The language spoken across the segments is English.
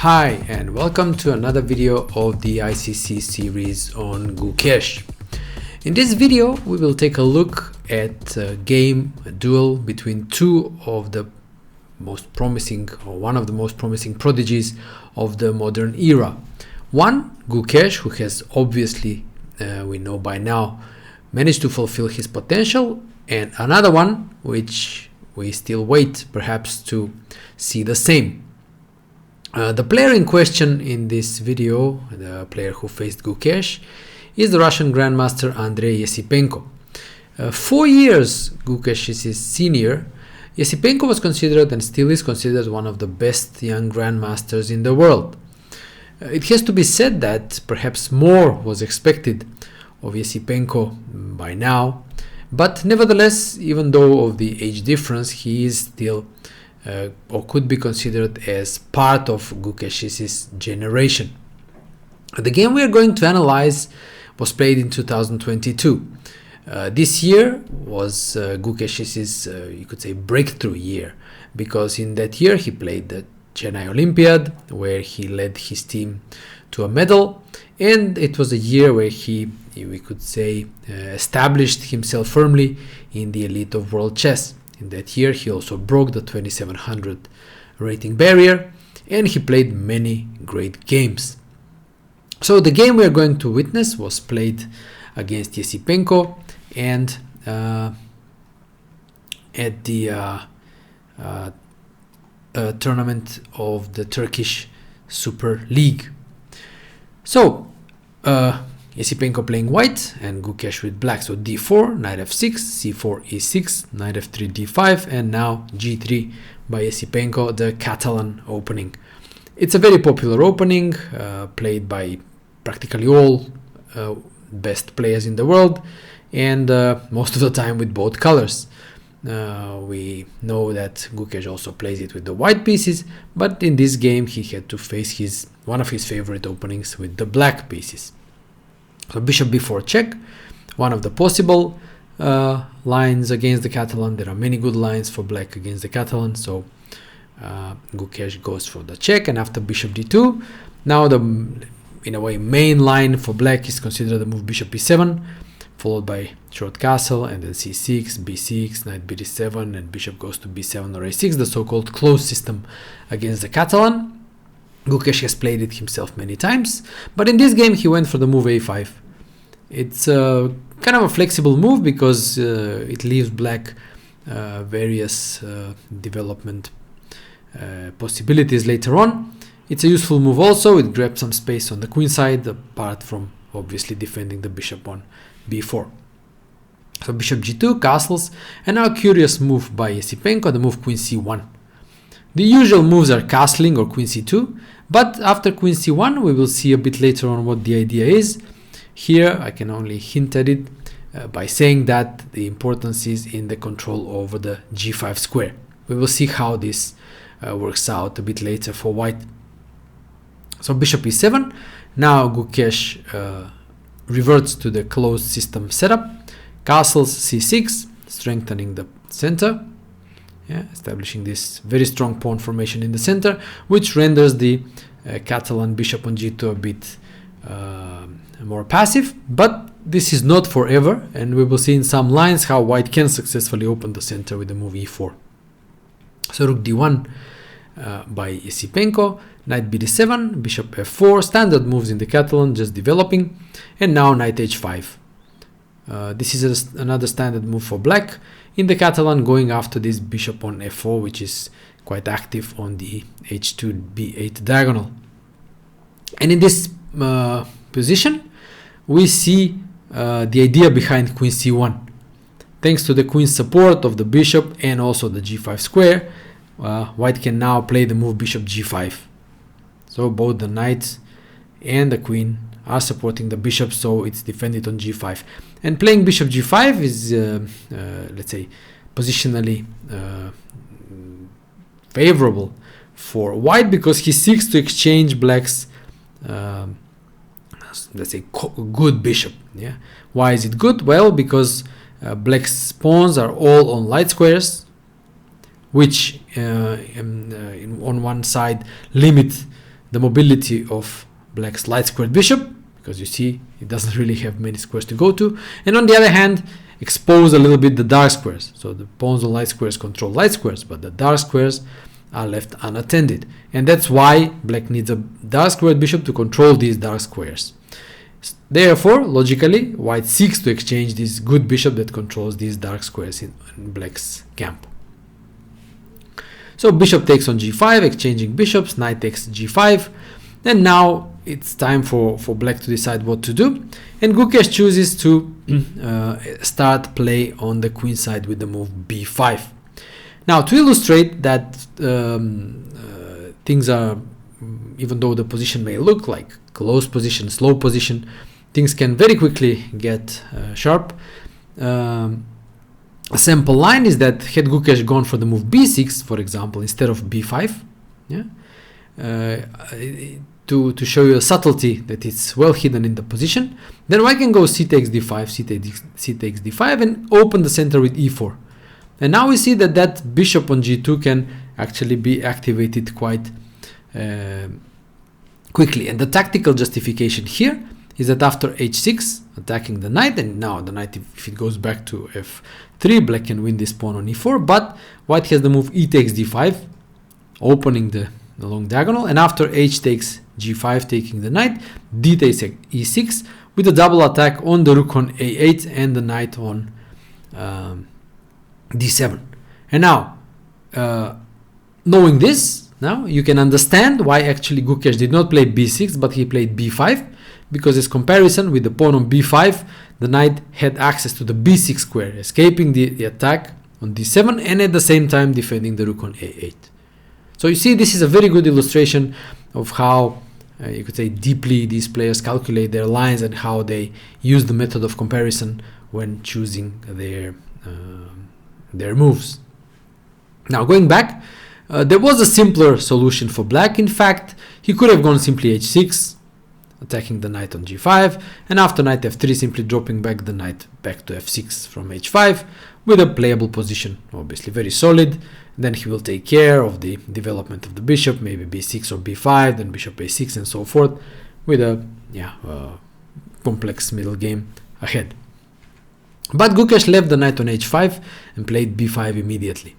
Hi and welcome to another video of the ICC series on Gukesh. In this video we will take a look at a duel between two of the most promising or one of the most promising prodigies of the modern era. One, Gukesh, who has obviously, we know by now, managed to fulfill his potential, and another one which we still wait perhaps to see the same. The player in question in this video, the player who faced Gukesh, is the Russian Grandmaster Andrey Esipenko. 4 years Gukesh is his senior. Esipenko was considered and still is considered one of the best young grandmasters in the world. It has to be said that perhaps more was expected of Esipenko by now, but nevertheless, even though of the age difference, he is still or could be considered as part of Gukesh's generation. The game we are going to analyze was played in 2022. This year was Gukesh's, you could say, breakthrough year, because in that year he played the Chennai Olympiad, where he led his team to a medal, and it was a year where he, we could say, established himself firmly in the elite of world chess. In that year, he also broke the 2700 rating barrier, and he played many great games. So the game we are going to witness was played against Esipenko, and at the tournament of the Turkish Super League. So Esipenko playing white and Gukesh with black. So d4, knight f6, c4, e6, knight f3, d5, and now g3 by Esipenko, the Catalan opening. It's a very popular opening, played by practically all best players in the world, and most of the time with both colors. We know that Gukesh also plays it with the white pieces, but in this game he had to face one of his favorite openings with the black pieces. So bishop b4 check, one of the possible lines against the Catalan. There are many good lines for black against the Catalan, so Gukesh goes for the check, and after bishop d2, now the, in a way, main line for black is considered the move bishop e7, followed by short castle, and then c6, b6, knight bd7, and bishop goes to b7 or a6, the so-called closed system against the Catalan. Gukesh has played it himself many times, but in this game he went for the move a5. It's kind of a flexible move because it leaves black various development possibilities later on. It's a useful move also. It grabs some space on the queen side, apart from obviously defending the bishop on b4. So bishop g2, castles, and now a curious move by Esipenko, the move queen c1. The usual moves are castling or queen c2, but after queen c1 we will see a bit later on what the idea is. Here I can only hint at it by saying that the importance is in the control over the g5 square. We will see how this works out a bit later for white. So bishop e7, now Gukesh reverts to the closed system setup, castles c6, strengthening the center. Establishing this very strong pawn formation in the center, which renders the Catalan bishop on g2 a bit more passive, but this is not forever, and we will see in some lines how white can successfully open the center with the move e4. So rook d1 by Esipenko, knight bd7, bishop f4, standard moves in the Catalan, just developing, and now knight h5. This is another standard move for black in the Catalan, going after this bishop on f4, which is quite active on the h2 b8 diagonal. And in this position we see the idea behind queen c1. Thanks to the queen's support of the bishop and also the g5 square, white can now play the move bishop g5. So both the knight and the queen are supporting the bishop, so it's defended on g5. And playing bishop g5 is, let's say, positionally favorable for white, because he seeks to exchange black's, let's say, good bishop. Why is it good? Well, because black's pawns are all on light squares, which on one side limit the mobility of black's light squared bishop, because you see it doesn't really have many squares to go to, and on the other hand expose a little bit the dark squares. So the pawns on light squares control light squares, but the dark squares are left unattended, and that's why black needs a dark squared bishop to control these dark squares. Therefore, logically, white seeks to exchange this good bishop that controls these dark squares in black's camp. So bishop takes on g5, exchanging bishops, knight takes g5, and now it's time for black to decide what to do, and Gukesh chooses to start play on the queen side with the move b5. Now, to illustrate that things are, even though the position may look like close position, slow position, things can very quickly get sharp. A sample line is that had Gukesh gone for the move b6, for example, instead of b5, to show you a subtlety that it's well hidden in the position, then white can go c takes d5, c takes d5, and open the center with e4. And now we see that that bishop on g2 can actually be activated quite quickly. And the tactical justification here is that after h6, attacking the knight, and now the knight, if it goes back to f3, black can win this pawn on e4, but white has the move e takes d5, opening the long diagonal, and after h takes g5, taking the knight, d takes e6, with a double attack on the rook on a8 and the knight on d7. And now, knowing this, now you can understand why actually Gukesh did not play b6, but he played b5, because as comparison with the pawn on b5, the knight had access to the b6 square, escaping the attack on d7 and at the same time defending the rook on a8. So you see, this is a very good illustration of how you could say deeply these players calculate their lines and how they use the method of comparison when choosing their moves. Now, going back, there was a simpler solution for black. In fact, he could have gone simply h6, attacking the knight on g5, and after knight f3, simply dropping back the knight back to f6 from h5 with a playable position, obviously very solid. Then he will take care of the development of the bishop, maybe b6 or b5, then bishop a6 and so forth, with a complex middle game ahead. But Gukesh left the knight on h5 and played b5 immediately,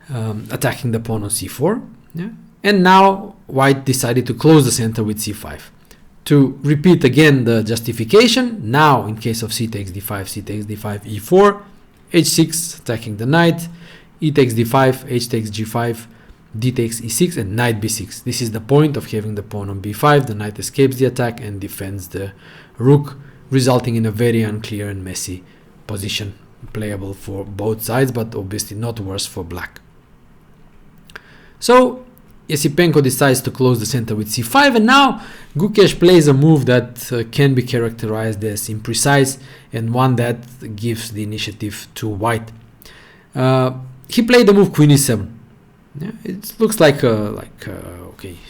attacking the pawn on c4. And now white decided to close the center with c5. To repeat again the justification, now in case of c takes d5, c takes d5, e4, h6, attacking the knight, e takes d5, h takes g5, d takes e6, and knight b6. This is the point of having the pawn on b5. The knight escapes the attack and defends the rook, resulting in a very unclear and messy position, playable for both sides, but obviously not worse for black. So Esipenko decides to close the center with c5, and now Gukesh plays a move that can be characterized as imprecise and one that gives the initiative to white. He played the move queen e7. It looks like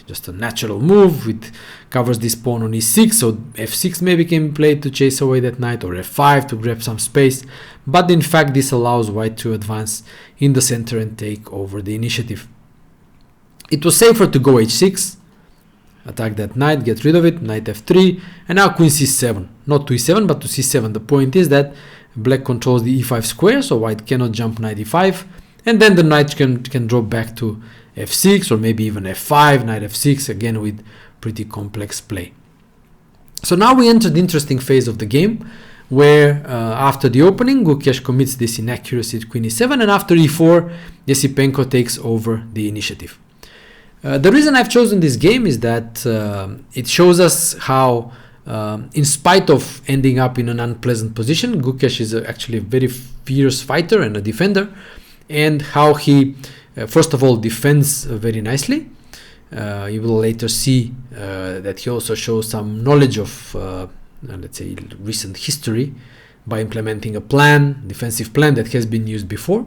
just a natural move. It covers this pawn on e6, so f6 maybe can be played to chase away that knight, or f5 to grab some space. But in fact, this allows white to advance in the center and take over the initiative. It was safer to go h6, attack that knight, get rid of it, knight f3, and now queen c7. Not to e7, but to c7. The point is that black controls the e5 square, so white cannot jump knight e5, and then the knight can drop back to f6 or maybe even f5, knight f6, again with pretty complex play. So now we enter the interesting phase of the game, where after the opening, Gukesh commits this inaccuracy at queen e7, and after e4, Esipenko takes over the initiative. The reason I've chosen this game is that it shows us how, in spite of ending up in an unpleasant position, Gukesh is actually a very fierce fighter and a defender, and how he, first of all, defends very nicely. You will later see that he also shows some knowledge of, let's say, recent history by implementing a defensive plan that has been used before.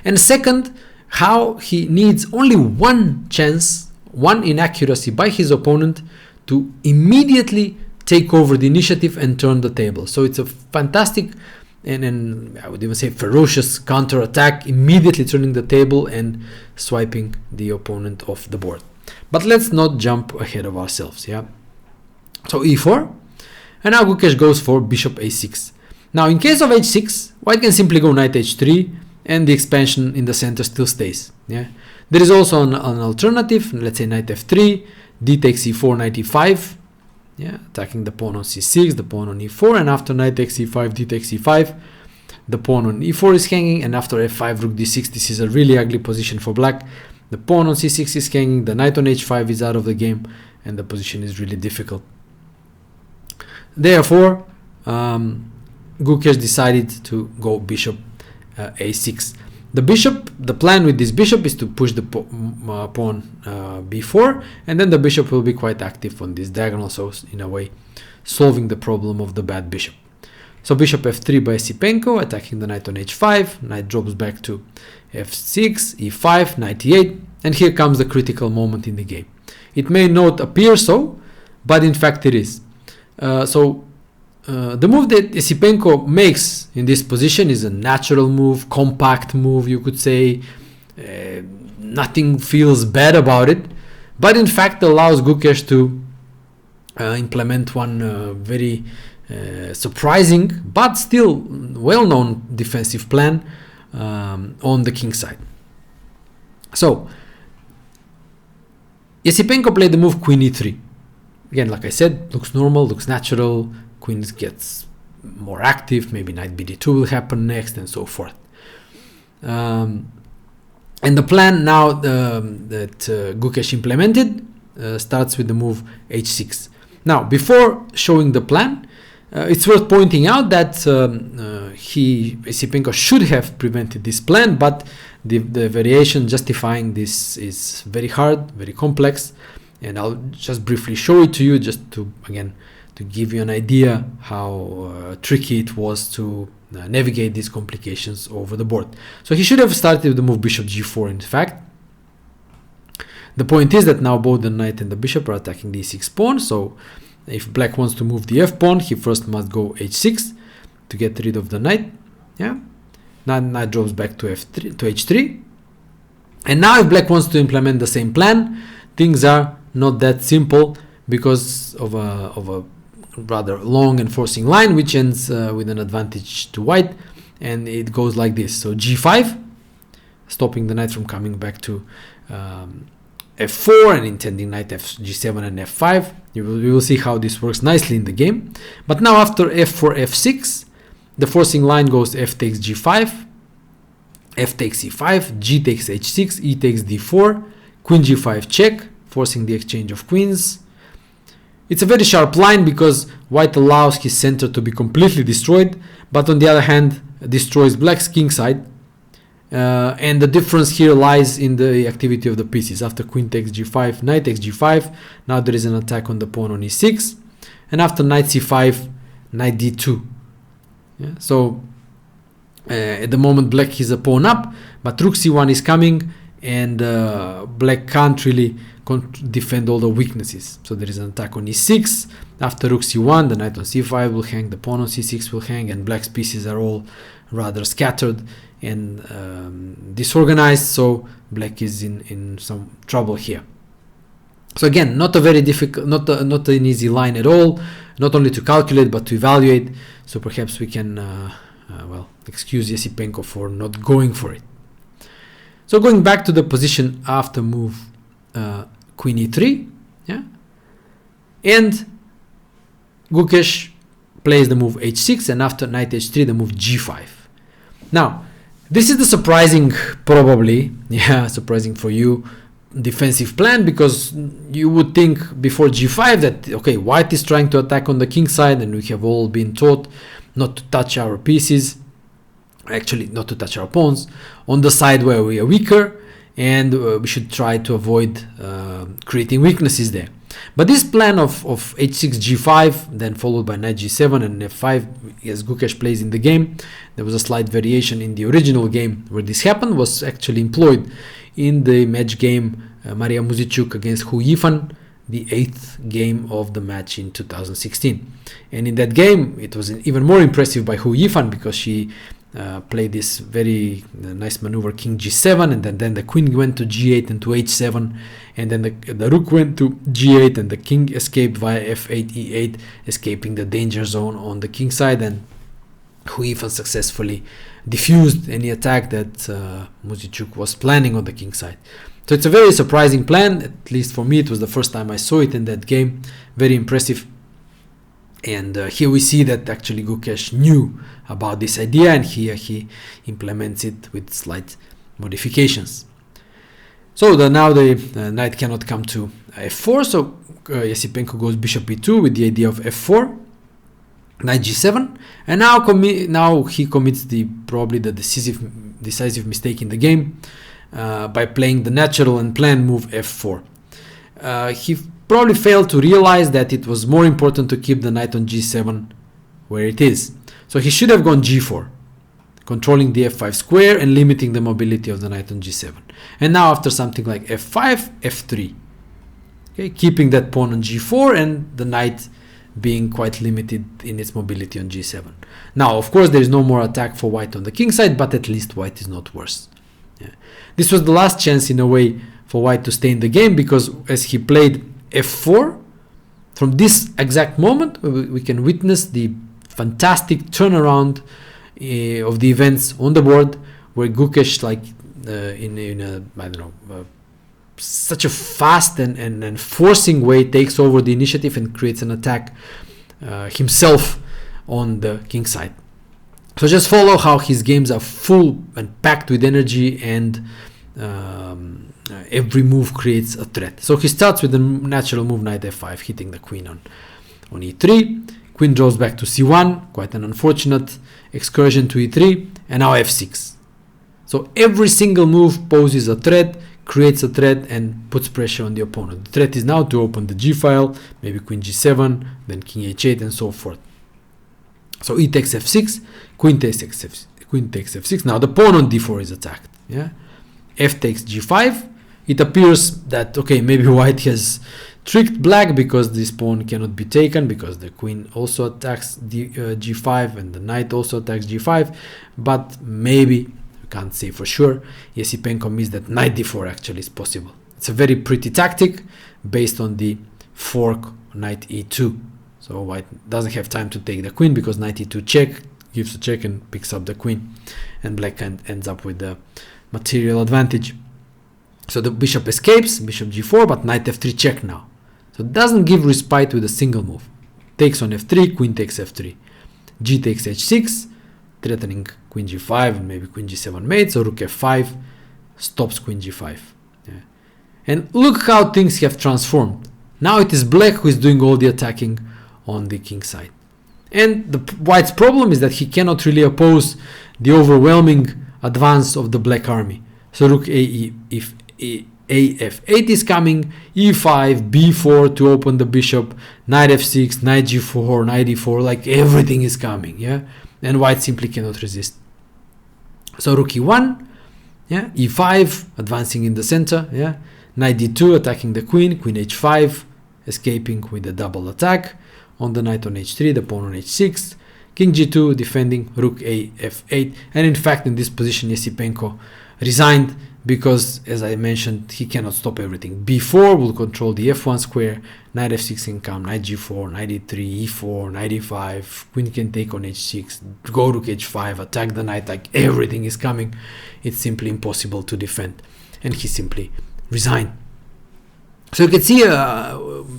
And second, how he needs only one chance, one inaccuracy by his opponent to immediately take over the initiative and turn the table. So it's a fantastic and I would even say ferocious counter attack, immediately turning the table and swiping the opponent off the board. But let's not jump ahead of ourselves. Yeah. So e4, and now Gukesh goes for bishop a6. Now in case of h6, white can simply go knight h3, and the expansion in the center still stays. Yeah. There is also an alternative. Let's say knight f3, d takes e4, knight e5. Yeah, attacking the pawn on c6, the pawn on e4, and after knight takes e5, d takes e5, the pawn on e4 is hanging, and after f5, rook d6, this is a really ugly position for black. The pawn on c6 is hanging, the knight on h5 is out of the game, and the position is really difficult. Therefore, Gukesh decided to go bishop a6. The plan with this bishop is to push the pawn b4, and then the bishop will be quite active on this diagonal, so in a way solving the problem of the bad bishop. So bishop f3 by Esipenko, attacking the knight on h5, knight drops back to f6, e5, knight e8, and here comes the critical moment in the game. It may not appear so, but in fact it is. The move that Esipenko makes in this position is a natural move, compact move, you could say. Nothing feels bad about it, but in fact allows Gukesh to implement one very surprising but still well-known defensive plan on the king side. So Esipenko played the move queen e3. Again, like I said, looks normal, looks natural. Queen gets more active, maybe knight bd2 will happen next, and so forth. And the plan now that Gukesh implemented starts with the move h6. Now, before showing the plan, it's worth pointing out that Esipenko should have prevented this plan, but the variation justifying this is very hard, very complex, and I'll just briefly show it to you, just to give you an idea how tricky it was to navigate these complications over the board. So he should have started with the move bishop g4, in fact. The point is that now both the knight and the bishop are attacking the e6 pawn, so if black wants to move the f pawn, he first must go h6 to get rid of the knight. Yeah. Now knight drops back to f3 to h3. And now if black wants to implement the same plan, things are not that simple because of a rather long and forcing line, which ends with an advantage to white, and it goes like this. So g5, stopping the knight from coming back to f4 and intending knight g7 and f5. We will see how this works nicely in the game. But now after f4, f6, the forcing line goes f takes g5, f takes e5, g takes h6, e takes d4, queen g5 check, forcing the exchange of queens. It's a very sharp line because white allows his center to be completely destroyed, but on the other hand destroys black's king side. And the difference here lies in the activity of the pieces. After queen takes g5, knight takes g5, now there is an attack on the pawn on e6, and after knight c5, knight d2. Yeah? So at the moment black has a pawn up, but rook c1 is coming, and black can't really defend all the weaknesses. So there is an attack on e6. After rook c1, the knight on c5 will hang, the pawn on c6 will hang, and black's pieces are all rather scattered and disorganized, so black is in some trouble here. So again, not a very difficult, not an easy line at all, not only to calculate but to evaluate. So perhaps we can excuse Esipenko for not going for it. So going back to the position after move queen e3, yeah, and Gukesh plays the move h6, and after knight h3 the move g5. Now this is the surprising, probably, surprising for you, defensive plan, because you would think before g5 that, okay, white is trying to attack on the king side, and we have all been taught not to touch our pieces, actually not to touch our pawns, on the side where we are weaker, and we should try to avoid creating weaknesses there. But this plan of h6 g5, then followed by knight g7 and f5, as Gukesh plays in the game, there was a slight variation in the original game where this happened, was actually employed in the match game Maria Muziciuk against Hu Yifan, the 8th game of the match in 2016. And in that game, it was even more impressive by Hu Yifan because she played this very nice maneuver, king g7, and then the queen went to g8 and to h7, and then the rook went to g8, and the king escaped via f8, e8, escaping the danger zone on the king side, and who even successfully diffused any attack that Muzychuk was planning on the king side. So it's a very surprising plan, at least for me. It was the first time I saw it in that game. Very impressive. And here we see that actually Gukesh knew about this idea, and here he implements it with slight modifications. So now the knight cannot come to f4, so Esipenko goes bishop e2 with the idea of f4, knight g7, and now he commits probably the decisive mistake in the game by playing the natural and planned move f4. He probably failed to realize that it was more important to keep the knight on g7 where it is. So he should have gone g4, controlling the f5 square and limiting the mobility of the knight on g7. And now after something like f5, f3, okay, keeping that pawn on g4 and the knight being quite limited in its mobility on g7. Now, of course, there is no more attack for white on the king side, but at least white is not worse. Yeah. This was the last chance, in a way, for white to stay in the game, because as he played f4, from this exact moment, we can witness the fantastic turnaround of the events on the board, where Gukesh, like such a fast and forcing way, takes over the initiative and creates an attack himself on the king side. So just follow how his games are full and packed with energy, and every move creates a threat. So he starts with the natural move knight f5, hitting the queen on e3. Queen draws back to c1, quite an unfortunate excursion to e3, and now f6. So every single move poses a threat, creates a threat, and puts pressure on the opponent. The threat is now to open the g file, maybe queen g7, then king h8, and so forth. So e takes f6, queen takes f6. Now the pawn on d4 is attacked. Yeah, f takes g5. It appears that, okay, maybe white has tricked black because this pawn cannot be taken, because the queen also attacks g5 and the knight also attacks g5, but maybe, I can't say for sure, Esipenko means that knight d4 actually is possible. It's a very pretty tactic based on the fork knight e2. So white doesn't have time to take the queen, because knight e2 check gives a check and picks up the queen, and black ends up with the material advantage. So the bishop escapes, bishop g4, but knight f3 check now. So it doesn't give respite with a single move. Takes on f3, queen takes f3. G takes h6, threatening queen g5 and maybe queen g7 mate. So rook f5 stops queen g5. Yeah. And look how things have transformed. Now it is black who is doing all the attacking on the king side. And the white's problem is that he cannot really oppose the overwhelming advance of the black army. So rook if af8 is coming, e5, b4 to open the bishop, knight f6, knight g4, knight e4, like everything is coming, yeah, and white simply cannot resist. So rook e1, yeah, e5 advancing in the center, yeah, knight d2 attacking the queen, queen h5 escaping with a double attack on the knight on h3, the pawn on h6, king g2 defending, rook a f8, and in fact in this position Esipenko resigned, because, as I mentioned, he cannot stop everything. b4 will control the f1 square, knight f6 can come, knight g4, knight e3, e4, knight e5, queen can take on h6, go rook h5, attack the knight, like everything is coming. It's simply impossible to defend, and he simply resigned. So you can see,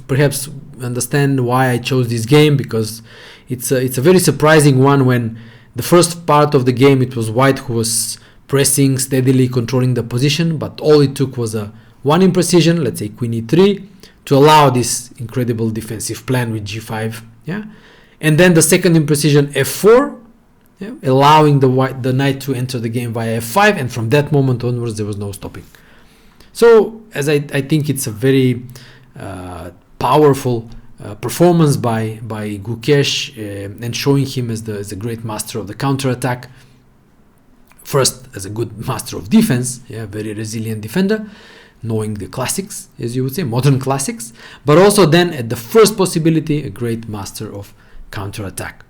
perhaps understand why I chose this game, because it's a very surprising one. When the first part of the game it was white who was pressing, steadily controlling the position, but all it took was one imprecision, let's say queen e3, to allow this incredible defensive plan with g5, yeah, and then the second imprecision f4, yeah, allowing the knight to enter the game via f5, and from that moment onwards there was no stopping. So as I think it's a very powerful performance by Gukesh, and showing him as a great master of the counter-attack. First, as a good master of defense, yeah, very resilient defender, knowing the classics, as you would say, modern classics, but also then at the first possibility, a great master of counter-attack.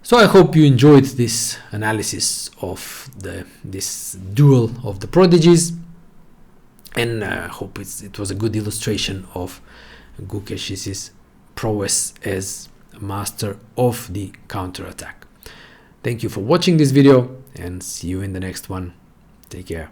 So I hope you enjoyed this analysis of this duel of the prodigies, and I hope it was a good illustration of Gukesh's prowess as a master of the counterattack. Thank you for watching this video, and see you in the next one. Take care.